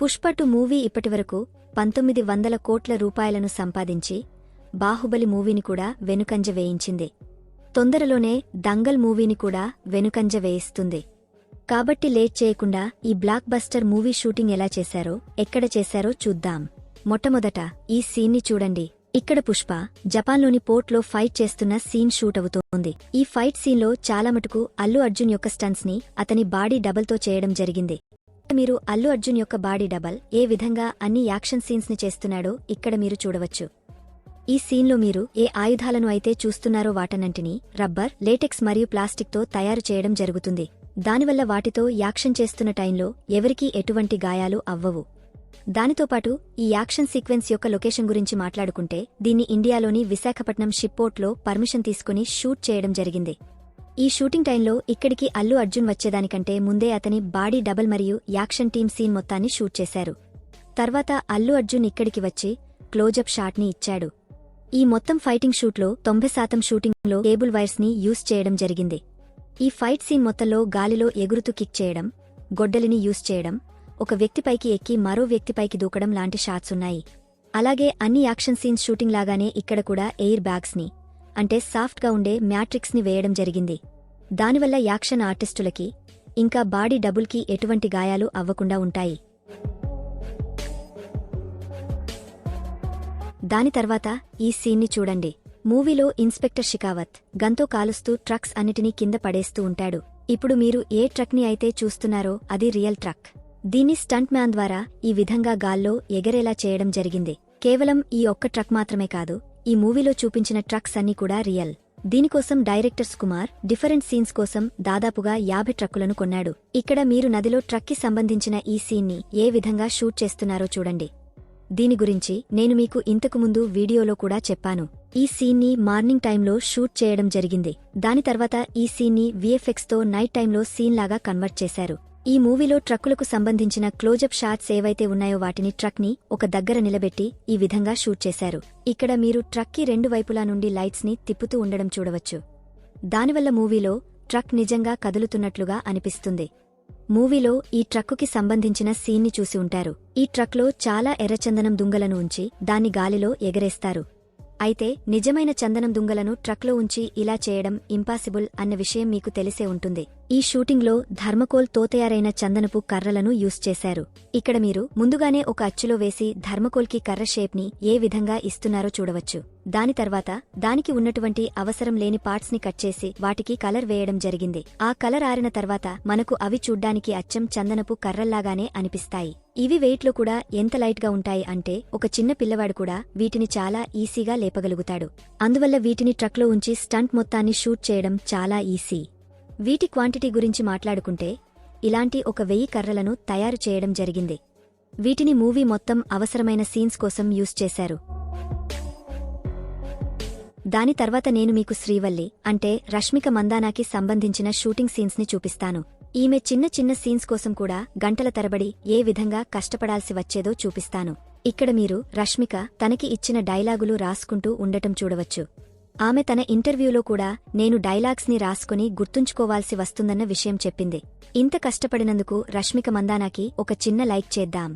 Pushpa 2 movie ఇప్పటివరకు 1900 కోట్ల రూపాయలను సంపాదించి బాహుబలి మూవీని కూడా వెనుకంజ వేయించింది. తొందరలోనే దంగల్ మూవీని కూడా వెనుకంజ వేయిస్తుంది. కాబట్టి లేట్ చేయకుండా ఈ బ్లాక్ బస్టర్ మూవీ షూటింగ్ ఎలా చేశారో, ఎక్కడ చేశారో చూద్దాం. మొట్టమొదట ఈ సీన్ని చూడండి. ఇక్కడ పుష్ప జపాన్లోని పోర్ట్లో ఫైట్ చేస్తున్న సీన్ షూట్ అవుతోంది. ఈ ఫైట్ సీన్లో చాలా మటుకు అల్లు అర్జున్ యొక్క స్టంట్స్ ని అతని బాడీ డబల్తో చేయడం జరిగింది. మీరు అల్లు అర్జున్ యొక్క బాడీ డబల్ ఏ విధంగా అన్ని యాక్షన్ సీన్స్ ని చేస్తున్నాడో ఇక్కడ మీరు చూడవచ్చు. ఈ సీన్లో మీరు ఏ ఆయుధాలను అయితే చూస్తున్నారో వాటన్నింటినీ రబ్బర్, లేటెక్స్ మరియు ప్లాస్టిక్తో తయారు చేయడం జరుగుతుంది. దానివల్ల వాటితో యాక్షన్ చేస్తున్న టైంలో ఎవరికీ ఎటువంటి గాయాలు అవ్వవు. దానితోపాటు ఈ యాక్షన్ సీక్వెన్స్ యొక్క లొకేషన్ గురించి మాట్లాడుకుంటే దీన్ని ఇండియాలోని విశాఖపట్నం షిప్పోర్ట్లో పర్మిషన్ తీసుకుని షూట్ చేయడం జరిగింది. ఈ షూటింగ్ టైంలో ఇక్కడికి అల్లు అర్జున్ వచ్చేదానికంటే ముందే అతని బాడీ డబల్ మరియు యాక్షన్ టీమ్ సీన్ మొత్తాన్ని షూట్ చేశారు. తర్వాత అల్లు అర్జున్ ఇక్కడికి వచ్చి క్లోజప్ షాట్ని ఇచ్చాడు. ఈ మొత్తం ఫైటింగ్ షూట్లో 90% షూటింగ్లో కేబుల్ వైర్స్ని యూజ్ చేయడం జరిగింది. ఈ ఫైట్ సీన్ మొత్తంలో గాలిలో ఎగురుతూ కిక్ చేయడం, గొడ్డలిని యూజ్ చేయడం, ఒక వ్యక్తిపైకి ఎక్కి మరో వ్యక్తిపైకి దూకడం లాంటి షాట్స్ ఉన్నాయి. అలాగే అన్ని యాక్షన్ సీన్స్ షూటింగ్ లాగానే ఇక్కడ కూడా ఎయిర్ బ్యాగ్స్ని, అంటే సాఫ్ట్గా ఉండే మ్యాట్రిక్స్ని వేయడం జరిగింది. దానివల్ల యాక్షన్ ఆర్టిస్టులకి ఇంకా బాడీ డబుల్కి ఎటువంటి గాయాలు అవ్వకుండా ఉంటాయి. దాని తర్వాత ఈ సీన్ని చూడండి. మూవీలో ఇన్స్పెక్టర్ షికావత్ గన్తో కాలుస్తూ ట్రక్స్ అన్నిటినీ కింద పడేస్తూ ఉంటాడు. ఇప్పుడు మీరు ఏ ట్రక్ని అయితే చూస్తున్నారో అది రియల్ ట్రక్. దీన్ని స్టంట్ మ్యాన్ ద్వారా ఈ విధంగా గాల్లో ఎగరేలా చేయడం జరిగింది. కేవలం ఈ ఒక్క ట్రక్ మాత్రమే కాదు, ఈ మూవీలో చూపించిన ట్రక్స్ అన్నీ కూడా రియల్. దీనికోసం డైరెక్టర్స్ కుమార్ డిఫరెంట్ సీన్స్ కోసం దాదాపుగా 50 ట్రక్కులను కొన్నాడు. ఇక్కడ మీరు నదిలో ట్రక్కి సంబంధించిన ఈ సీన్ని ఏ విధంగా షూట్ చేస్తున్నారో చూడండి. దీని గురించి నేను మీకు ఇంతకుముందు వీడియోలో కూడా చెప్పాను. ఈ సీన్ని మార్నింగ్ టైంలో షూట్ చేయడం జరిగింది. దాని తర్వాత ఈ సీన్ని విఎఫ్ఎక్స్తో నైట్ టైంలో సీన్ లాగా కన్వర్ట్ చేశారు. ఈ మూవీలో ట్రక్కులకు సంబంధించిన క్లోజప్ షాట్స్ ఏవైతే ఉన్నాయో వాటిని ట్రక్ని ఒక దగ్గర నిలబెట్టి ఈ విధంగా షూట్ చేశారు. ఇక్కడ మీరు ట్రక్కి 2 వైపులా నుండి లైట్స్ని తిప్పుతూ ఉండడం చూడవచ్చు. దానివల్ల మూవీలో ట్రక్ నిజంగా కదులుతున్నట్లుగా అనిపిస్తుంది. మూవీలో ఈ ట్రక్కుకి సంబంధించిన సీన్ని చూసి ఉంటారు. ఈ ట్రక్లో చాలా ఎర్రచందనం దుంగలను ఉంచి దాన్ని గాలిలో ఎగరేస్తారు. అయితే నిజమైన చందనం దుంగలను ట్రక్లో ఉంచి ఇలా చేయడం ఇంపాసిబుల్ అన్న విషయం మీకు తెలిసే ఉంటుంది. ఈ షూటింగ్లో థర్మకోల్తో తయారైన చందనపు కర్రలను యూజ్ చేశారు. ఇక్కడ మీరు ముందుగానే ఒక అచ్చులో వేసి థర్మకోల్కి కర్ర షేప్ని ఏ విధంగా ఇస్తున్నారో చూడవచ్చు. దాని తర్వాత దానికి ఉన్నటువంటి అవసరం లేని పార్ట్స్ని కట్ చేసి వాటికి కలర్ వేయడం జరిగింది. ఆ కలర్ ఆరిన తర్వాత మనకు అవి చూడ్డానికి అచ్చం చందనపు కర్రల్లాగానే అనిపిస్తాయి. ఇవి వెయిట్లో కూడా ఎంత లైట్గా ఉంటాయి అంటే ఒక చిన్న పిల్లవాడు కూడా వీటిని చాలా ఈజీగా లేపగలుగుతాడు. అందువల్ల వీటిని ట్రక్లో ఉంచి స్టంట్ మొత్తాన్ని షూట్ చేయడం చాలా ఈజీ. వీటి క్వాంటిటీ గురించి మాట్లాడుకుంటే ఇలాంటి ఒక 1000 కర్రలను తయారు చేయడం జరిగింది. వీటిని మూవీ మొత్తం అవసరమైన సీన్స్ కోసం యూజ్ చేశారు. దాని తర్వాత నేను మీకు శ్రీవల్లి అంటే రష్మిక మందానాకి సంబంధించిన షూటింగ్ సీన్స్ని చూపిస్తాను. ఈమె చిన్న చిన్న సీన్స్ కోసం కూడా గంటల తరబడి ఏ విధంగా కష్టపడాల్సి వచ్చేదో చూపిస్తాను. ఇక్కడ మీరు రష్మిక తనకి ఇచ్చిన డైలాగులు రాసుకుంటూ ఉండటం చూడవచ్చు. ఆమె తన ఇంటర్వ్యూలో కూడా నేను డైలాగ్స్ని రాసుకుని గుర్తుంచుకోవాల్సి వస్తుందన్న విషయం చెప్పింది. ఇంత కష్టపడినందుకు రష్మిక మందానాకి ఒక చిన్న లైక్ చేద్దాం.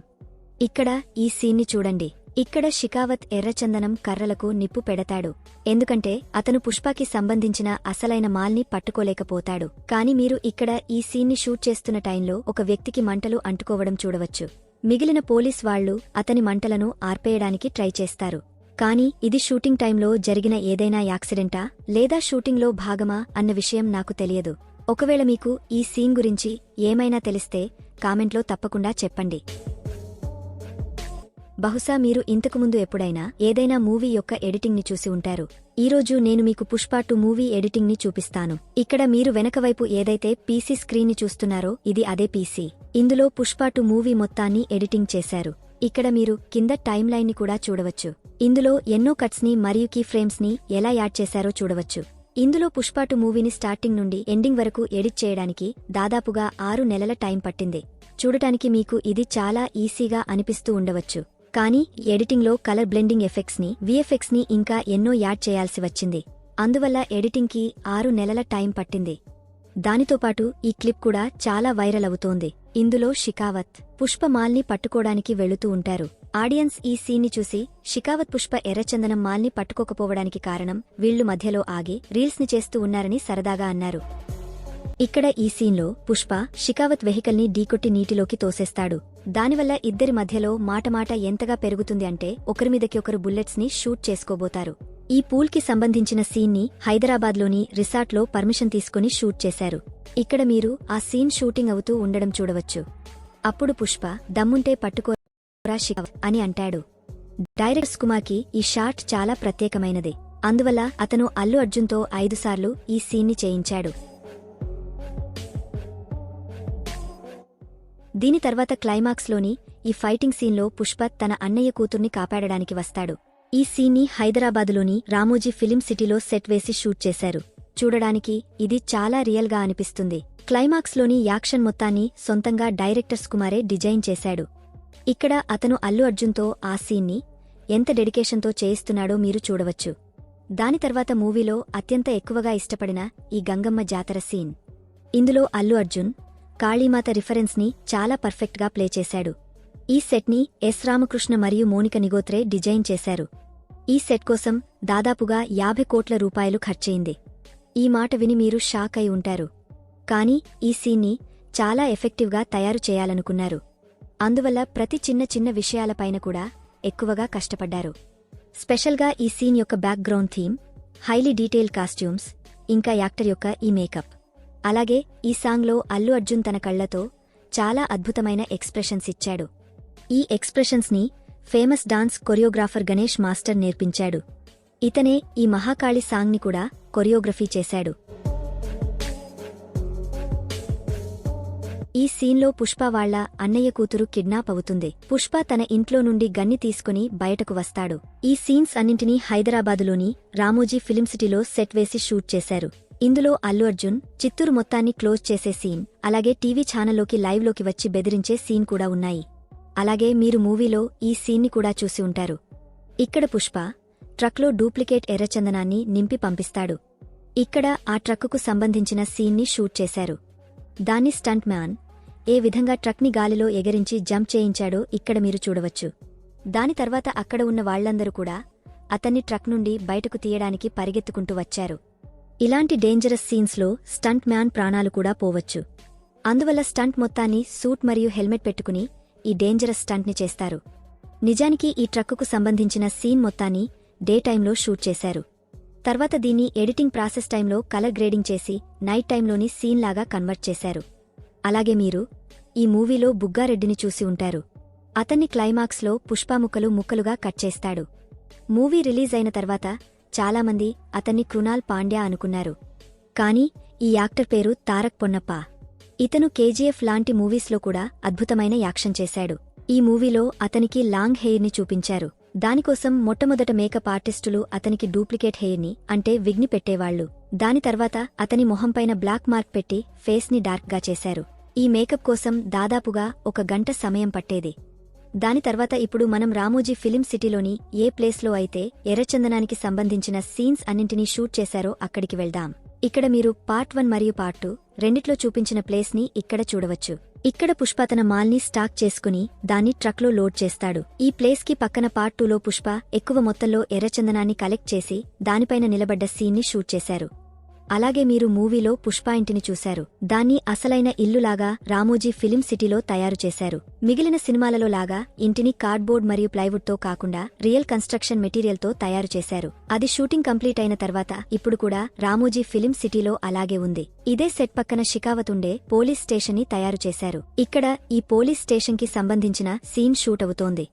ఇక్కడ ఈ సీన్ని చూడండి. ఇక్కడ షికావత్ ఎర్రచందనం కర్రలకు నిప్పు పెడతాడు. ఎందుకంటే అతను పుష్పకి సంబంధించిన అసలైన మాల్ని పట్టుకోలేకపోతాడు. కాని మీరు ఇక్కడ ఈ సీన్ని షూట్ చేస్తున్న టైంలో ఒక వ్యక్తికి మంటలు అంటుకోవడం చూడవచ్చు. మిగిలిన పోలీస్ వాళ్లు అతని మంటలను ఆర్పేయడానికి ట్రై చేస్తారు. కానీ ఇది షూటింగ్ టైంలో జరిగిన ఏదైనా యాక్సిడెంటా లేదా షూటింగ్లో భాగమా అన్న విషయం నాకు తెలియదు. ఒకవేళ మీకు ఈ సీన్ గురించి ఏమైనా తెలిస్తే కామెంట్లో తప్పకుండా చెప్పండి. బహుశా మీరు ఇంతకుముందు ఎప్పుడైనా ఏదైనా మూవీ యొక్క ఎడిటింగ్ని చూసి ఉంటారు. ఈరోజు నేను మీకు పుష్ప 2 మూవీ ఎడిటింగ్ని చూపిస్తాను. ఇక్కడ మీరు వెనకవైపు ఏదైతే పీసీ స్క్రీన్ని చూస్తున్నారో ఇది అదే పీసీ. ఇందులో పుష్ప 2 మూవీ మొత్తాన్ని ఎడిటింగ్ చేశారు. ఇక్కడ మీరు కింద టైమ్ లైన్ని కూడా చూడవచ్చు. ఇందులో ఎన్నో కట్స్ని మరియు కీ ఫ్రేమ్స్ని ఎలా యాడ్ చేశారో చూడవచ్చు. ఇందులో పుష్ప 2 మూవీని స్టార్టింగ్ నుండి ఎండింగ్ వరకు ఎడిట్ చేయడానికి దాదాపుగా 6 నెలల టైం పట్టింది. చూడటానికి మీకు ఇది చాలా ఈజీగా అనిపిస్తూ ఉండవచ్చు. కానీ ఎడిటింగ్లో కలర్ బ్లెండింగ్ ఎఫెక్ట్స్ని విఎఫ్ఎక్స్ని ఇంకా ఎన్నో యాడ్ చేయాల్సి వచ్చింది. అందువల్ల ఎడిటింగ్కి 6 నెలల టైం పట్టింది. దానితోపాటు ఈ క్లిప్ కూడా చాలా వైరల్ అవుతోంది. ఇందులో షికావత్, పుష్ప మాల్ని పట్టుకోడానికి వెళుతూ ఉంటారు. ఆడియన్స్ ఈ సీన్ని చూసి షికావత్ పుష్ప ఎర్రచందనం మాల్ని పట్టుకోకపోవడానికి కారణం వీళ్లు మధ్యలో ఆగి రీల్స్ని చేస్తూ ఉన్నారని సరదాగా అన్నారు. ఇక్కడ ఈ సీన్లో పుష్ప షికావత్ వెహికల్ని ఢీకొట్టి నీటిలోకి తోసేస్తాడు. దానివల్ల ఇద్దరి మధ్యలో మాటమాట ఎంతగా పెరుగుతుంది అంటే ఒకరిమీదకి ఒకరు బుల్లెట్స్ని షూట్ చేసుకోబోతారు. ఈ పూల్కి సంబంధించిన సీన్ని హైదరాబాద్లోని రిసార్ట్లో పర్మిషన్ తీసుకుని షూట్ చేశారు. ఇక్కడ మీరు ఆ సీన్ షూటింగ్ అవుతూ ఉండడం చూడవచ్చు. అప్పుడు పుష్ప దమ్ముంటే పట్టుకోరా షికావత్ అని అంటాడు. డైరెక్టర్ కుమార్కి ఈ షాట్ చాలా ప్రత్యేకమైనది. అందువల్ల అతను అల్లు అర్జున్తో 5 సార్లు ఈ సీన్ని చేయించాడు. దీని తర్వాత క్లైమాక్స్లోని ఈ ఫైటింగ్ సీన్లో పుష్ప తన అన్నయ్య కూతుర్ని కాపాడడానికి వస్తాడు. ఈ సీన్ని హైదరాబాదులోని రామోజీ ఫిలిం సిటీలో సెట్ వేసి షూట్ చేశారు. చూడడానికి ఇది చాలా రియల్గా అనిపిస్తుంది. క్లైమాక్స్లోని యాక్షన్ మొత్తాన్ని సొంతంగా డైరెక్టర్ కుమారే డిజైన్ చేశాడు. ఇక్కడ అతను అల్లు అర్జున్తో ఆ సీన్ని ఎంత డెడికేషన్తో చేయిస్తున్నాడో మీరు చూడవచ్చు. దాని తర్వాత మూవీలో అత్యంత ఎక్కువగా ఇష్టపడిన ఈ గంగమ్మ జాతర సీన్. ఇందులో అల్లు అర్జున్ కాళీమాత రిఫరెన్స్ని చాలా పర్ఫెక్ట్గా ప్లే చేశాడు. ఈ సెట్ని ఎస్ రామకృష్ణ మరియు మోనిక నిగోత్రే డిజైన్ చేశారు. ఈ సెట్ కోసం దాదాపుగా 50 కోట్ల రూపాయలు ఖర్చయింది. ఈ మాట విని మీరు షాక్ అయి ఉంటారు. కానీ ఈ సీన్ని చాలా ఎఫెక్టివ్గా తయారు చేయాలనుకున్నారు. అందువల్ల ప్రతి చిన్న చిన్న విషయాలపైన కూడా ఎక్కువగా కష్టపడ్డారు. స్పెషల్గా ఈ సీన్ యొక్క background theme, highly detail costumes, ఇంకా యాక్టర్ యొక్క ఈ మేకప్. అలాగే ఈ సాంగ్లో అల్లు అర్జున్ తన కళ్లతో చాలా అద్భుతమైన ఎక్స్ప్రెషన్స్ ఇచ్చాడు. ఈ ఎక్స్ప్రెషన్స్ని famous dance choreographer Ganesh master నేర్పించాడు. ఇతనే ఈ మహాకాళి సాంగ్ని కూడా కొరియోగ్రఫీ చేశాడు. ఈ సీన్లో పుష్ప వాళ్ల అన్నయ్య కూతురు కిడ్నాప్ అవుతుంది. పుష్ప తన ఇంట్లో నుండి గన్ని తీసుకుని బయటకు వస్తాడు. ఈ సీన్స్ అన్నింటినీ హైదరాబాదులోని రామోజీ ఫిలిం సిటీలో సెట్ వేసి షూట్ చేశారు. ఇందులో అల్లు అర్జున్ చిత్తూరు మొత్తాన్ని క్లోజ్ చేసే సీన్, అలాగే టీవీ ఛానల్లోకి లైవ్లోకి వచ్చి బెదిరించే సీన్ కూడా ఉన్నాయి. అలాగే మీరు మూవీలో ఈ సీన్ని కూడా చూసి ఉంటారు. ఇక్కడ పుష్ప ట్రక్లో డూప్లికేట్ ఎర్రచందనాన్ని నింపి పంపిస్తాడు. ఇక్కడ ఆ ట్రక్కుకు సంబంధించిన సీన్ని షూట్ చేశారు. దాన్ని స్టంట్ మ్యాన్ ఏ విధంగా ట్రక్ని గాలిలో ఎగరించి జంప్ చేయించాడో ఇక్కడ మీరు చూడవచ్చు. దాని తర్వాత అక్కడ ఉన్న వాళ్లందరూ కూడా అతన్ని ట్రక్ నుండి బయటకు తీయడానికి పరిగెత్తుకుంటూ వచ్చారు. ఇలాంటి డేంజరస్ సీన్స్లో స్టంట్ మ్యాన్ ప్రాణాలు కూడా పోవచ్చు. అందువల్ల స్టంట్ మొత్తాన్ని సూట్ మరియు హెల్మెట్ పెట్టుకుని ఈ డేంజరస్ స్టంట్ని చేస్తారు. నిజానికి ఈ ట్రక్కుకు సంబంధించిన సీన్ మొత్తాన్ని డే టైంలో షూట్ చేశారు. తర్వాత దీన్ని ఎడిటింగ్ ప్రాసెస్ టైంలో కలర్ గ్రేడింగ్ చేసి నైట్ టైంలోని సీన్ లాగా కన్వర్ట్ చేశారు. అలాగే మీరు ఈ మూవీలో బుగ్గారెడ్డిని చూసి ఉంటారు. అతన్ని క్లైమాక్స్లో పుష్పాముక్కలు ముక్కలుగా కట్ చేస్తాడు. మూవీ రిలీజ్ అయిన తర్వాత చాలామంది అతన్ని కృణాల్ పాండ్యా అనుకున్నారు. కానీ ఈ యాక్టర్ పేరు తారక్ పొన్నప్ప. ఇతను కేజీఎఫ్ లాంటి మూవీస్లో కూడా అద్భుతమైన యాక్షన్ చేశాడు. ఈ మూవీలో అతనికి లాంగ్ హెయిర్ని చూపించారు. దానికోసం మొట్టమొదట మేకప్ ఆర్టిస్టులు అతనికి డూప్లికేట్ హెయిర్ని అంటే విగ్ని పెట్టేవాళ్లు. దాని తర్వాత అతని మొహంపైన బ్లాక్ మార్క్ పెట్టి ఫేస్ని డార్క్గా చేశారు. ఈ మేకప్ కోసం దాదాపుగా 1 గంట సమయం పట్టేది. దాని తర్వాత ఇప్పుడు మనం రామోజీ ఫిలిం సిటీలోని ఏ ప్లేస్లో అయితే ఎర్రచందనానికి సంబంధించిన సీన్స్ అన్నింటినీ షూట్ చేశారో అక్కడికి వెళ్దాం. ఇక్కడ మీరు పార్ట్ 1 మరియు పార్ట్ 2 రెండిట్లో చూపించిన ప్లేస్ని ఇక్కడ చూడవచ్చు. ఇక్కడ పుష్ప తన మాల్ని స్టాక్ చేసుకుని దాన్ని ట్రక్లో లోడ్ చేస్తాడు. ఈ ప్లేస్కి పక్కన పార్ట్ 2లో పుష్ప ఎక్కువ మొత్తంలో ఎర్రచందనాన్ని కలెక్ట్ చేసి దానిపైన నిలబడ్డ సీన్ని షూట్ చేశారు. అలాగే మీరు మూవీలో పుష్ప ఇంటిని చూశారు. దాన్ని అసలైన ఇల్లులాగా రామోజీ ఫిలిం సిటీలో తయారు చేశారు. మిగిలిన సినిమాలలో లాగా ఇంటిని కార్డ్బోర్డ్ మరియు ప్లైవుడ్తో కాకుండా రియల్ కన్స్ట్రక్షన్ మెటీరియల్తో తయారు చేశారు. అది షూటింగ్ కంప్లీట్ అయిన తర్వాత ఇప్పుడు కూడా రామోజీ ఫిలిం సిటీలో అలాగే ఉంది. ఇదే సెట్ పక్కన షికావత్ ఉండే పోలీస్ స్టేషన్ని తయారు చేశారు. ఇక్కడ ఈ పోలీస్ స్టేషన్కి సంబంధించిన సీన్ షూట్ అవుతోంది.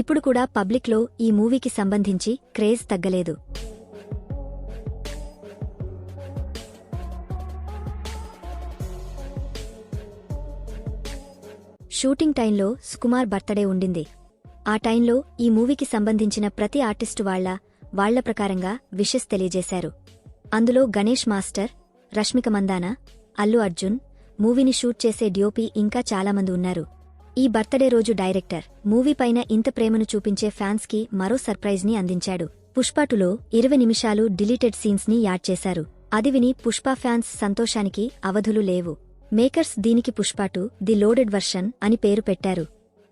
ఇప్పుడు కూడా పబ్లిక్లో ఈ మూవీకి సంబంధించి క్రేజ్ తగ్గలేదు. షూటింగ్ టైంలో సుకుమార్ బర్త్డే ఉండింది. ఆ టైంలో ఈ మూవీకి సంబంధించిన ప్రతి ఆర్టిస్టు వాళ్ల ప్రకారంగా విషెస్ తెలియజేశారు. అందులో గణేష్ మాస్టర్, రష్మిక మందాన, అల్లు అర్జున్, మూవీని షూట్ చేసే డ్యోపీ ఇంకా చాలామంది ఉన్నారు. ఈ బర్త్డే రోజు డైరెక్టర్ మూవీ పైన ఇంత ప్రేమను చూపించే ఫ్యాన్స్ కి మరో సర్ప్రైజ్ ని అందించాడు. పుష్ప 2లో 20 నిమిషాలు డిలీటెడ్ సీన్స్ ని యాడ్ చేశారు. అది విని పుష్ప ఫ్యాన్స్ సంతోషానికి అవధులు లేవు. మేకర్స్ దీనికి పుష్ప 2 ది లోడెడ్ వర్షన్ అని పేరు పెట్టారు.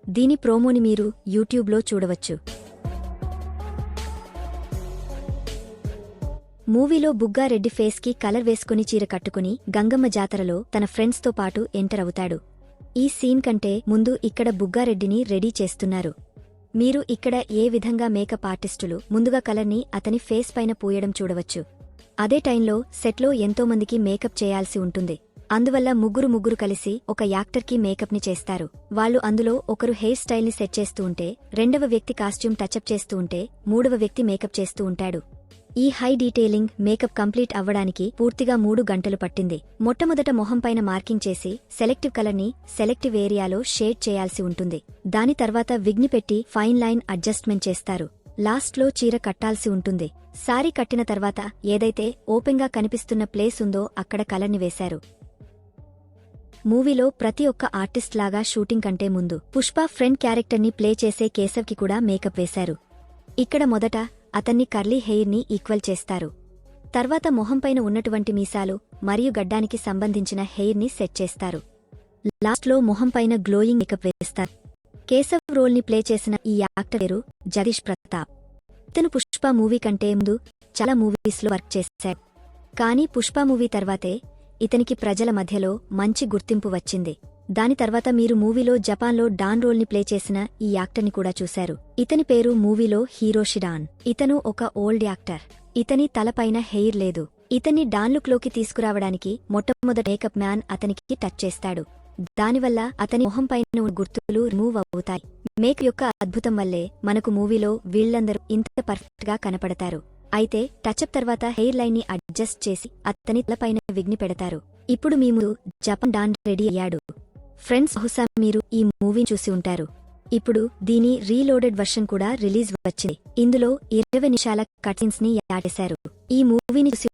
దీని ప్రోమోని మీరు యూట్యూబ్లో చూడవచ్చు. మూవీలో బుగ్గారెడ్డి ఫేస్ కి కలర్ వేసుకుని చీర కట్టుకుని గంగమ్మ జాతరలో తన ఫ్రెండ్స్తో పాటు ఎంటర్ అవుతాడు. ఈ సీన్ కంటే ముందు ఇక్కడ బుగ్గారెడ్డిని రెడీ చేస్తున్నారు. మీరు ఇక్కడ ఏ విధంగా మేకప్ ఆర్టిస్టులు ముందుగా కలర్ని అతని ఫేస్ పైన పూయడం చూడవచ్చు. అదే టైంలో సెట్లో ఎంతోమందికి మేకప్ చేయాల్సి ఉంటుంది. అందువల్ల ముగ్గురు కలిసి ఒక యాక్టర్కి మేకప్ని చేస్తారు. వాళ్ళు అందులో ఒకరు హెయిర్ స్టైల్ని సెట్ చేస్తూ ఉంటే, రెండవ వ్యక్తి కాస్ట్యూమ్ టచ్అప్ చేస్తూ ఉంటే, మూడవ వ్యక్తి మేకప్ చేస్తూ ఉంటాడు. ఈ హై డీటెయిలింగ్ మేకప్ కంప్లీట్ అవ్వడానికి పూర్తిగా 3 గంటలు పట్టింది. మొట్టమొదట మొహంపైన మార్కింగ్ చేసి సెలెక్టివ్ కలర్ని సెలెక్టివ్ ఏరియాలో షేడ్ చేయాల్సి ఉంటుంది. దాని తర్వాత విగ్ని పెట్టి ఫైన్ లైన్ అడ్జస్ట్మెంట్ చేస్తారు. లాస్ట్లో చీర కట్టాల్సి ఉంటుంది. సారీ కట్టిన తర్వాత ఏదైతే ఓపెన్గా కనిపిస్తున్న ప్లేస్ ఉందో అక్కడ కలర్ని వేశారు. మూవీలో ప్రతి ఒక్క ఆర్టిస్ట్ లాగా షూటింగ్ కంటే ముందు పుష్ప ఫ్రెండ్ క్యారెక్టర్ని ప్లే చేసే కేశవ్కి కూడా మేకప్ వేశారు. ఇక్కడ మొదట అతన్ని కర్లీ హెయిర్ని ఈక్వల్ చేస్తారు. తర్వాత మొహంపైన ఉన్నటువంటి మీసాలు మరియు గడ్డానికి సంబంధించిన హెయిర్ని సెట్ చేస్తారు. లాస్ట్లో మొహంపైన గ్లోయింగ్ మేకప్ వేస్తారు. కేశవ్ రోల్ని ప్లే చేసిన ఈ యాక్టర్ పేరు జగదీష్ ప్రతాప్. ఇతను పుష్ప మూవీ కంటే ముందు చాలా మూవీస్లో వర్క్ చేశాడు. కానీ పుష్ప మూవీ తర్వాతే ఇతనికి ప్రజల మధ్యలో మంచి గుర్తింపు వచ్చింది. దాని తర్వాత మీరు మూవీలో జపాన్లో డాన్ రోల్ని ప్లే చేసిన ఈ యాక్టర్ని కూడా చూశారు. ఇతని పేరు మూవీలో హీరోషి డాన్. ఇతను ఒక ఓల్డ్ యాక్టర్. ఇతని తలపైన హెయిర్ లేదు. ఇతన్ని డాన్ లుక్లోకి తీసుకురావడానికి మొట్టమొదటి మేకప్ మ్యాన్ అతనికి టచ్ చేస్తాడు. దానివల్ల అతని మొహంపైన ఉన్న గుర్తులు రిమూవ్ అవుతాయి. మేకప్ యొక్క అద్భుతం వల్లే మనకు మూవీలో వీళ్లందరూ ఇంత పర్ఫెక్ట్ గా కనపడతారు. అయితే టచ్అప్ తర్వాత హెయిర్ లైన్ ని అడ్జస్ట్ చేసి అతని తలపైన విగ్ని పెడతారు. ఇప్పుడు మీ ముందు జపాన్ డాన్ రెడీ అయ్యాడు. ఫ్రెండ్స్, బహుశా మీరు ఈ మూవీని చూసి ఉంటారు. ఇప్పుడు దీని రీలోడెడ్ వర్షన్ కూడా రిలీజ్ వచ్చింది. ఇందులో 20 నిమిషాల కట్ సీన్స్ ని యాడ్ చేశారు. ఈ మూవీని చూసి